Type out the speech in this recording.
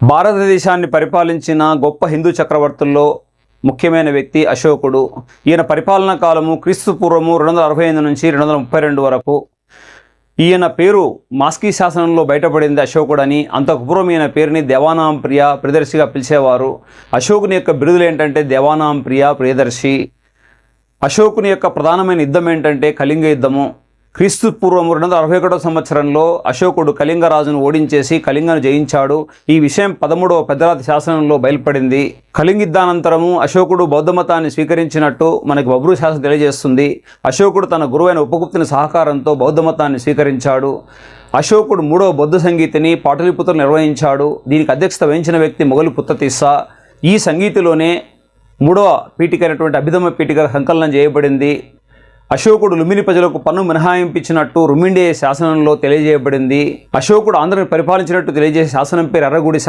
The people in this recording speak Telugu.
భారతదేశాన్ని పరిపాలించిన గొప్ప హిందూ చక్రవర్తుల్లో ముఖ్యమైన వ్యక్తి అశోకుడు. ఈయన పరిపాలనా కాలము క్రీస్తు పూర్వము 265 నుంచి 232 వరకు. ఈయన పేరు మాస్కీ శాసనంలో బయటపడింది అశోకుడని. అంతకు పూర్వం ఈయన పేరుని దేవానాం ప్రియ ప్రియదర్శిగా పిలిచేవారు. అశోకుని యొక్క బిరుదులు ఏంటంటే దేవానాం ప్రియ ప్రియదర్శి. అశోకుని యొక్క ప్రధానమైన యుద్ధం ఏంటంటే కళింగ యుద్ధము. క్రీస్తు పూర్వం 261 సంవత్సరంలో అశోకుడు కళింగరాజును ఓడించేసి కళింగను జయించాడు. ఈ విషయం 13వ పెద్దరాతి శాసనంలో బయలుపడింది. కళింగ యుద్ధానంతరము అశోకుడు బౌద్ధ మతాన్ని స్వీకరించినట్టు మనకి బబ్రు శాసనం తెలియజేస్తుంది. అశోకుడు తన గురువైన ఉపగుప్తుని సహకారంతో బౌద్ధ మతాన్ని స్వీకరించాడు. అశోకుడు 3వ బౌద్ధ సంగీతిని పాటలీపుత్రులు నిర్వహించాడు. దీనికి అధ్యక్షత వహించిన వ్యక్తి మొఘలు పుత్తతిస్సా. ఈ సంగీతిలోనే 3వ పీఠిక అయినటువంటి అభిధమ పీఠిక సంకలనం చేయబడింది. అశోకుడు లుమిని ప్రజలకు పన్ను మినహాయింపించినట్టు రుమిండే శాసనంలో తెలియజేయబడింది. అశోకుడు ఆంధ్రను పరిపాలించినట్టు తెలియజేసే శాసనం పేరు ఎర్రగుడి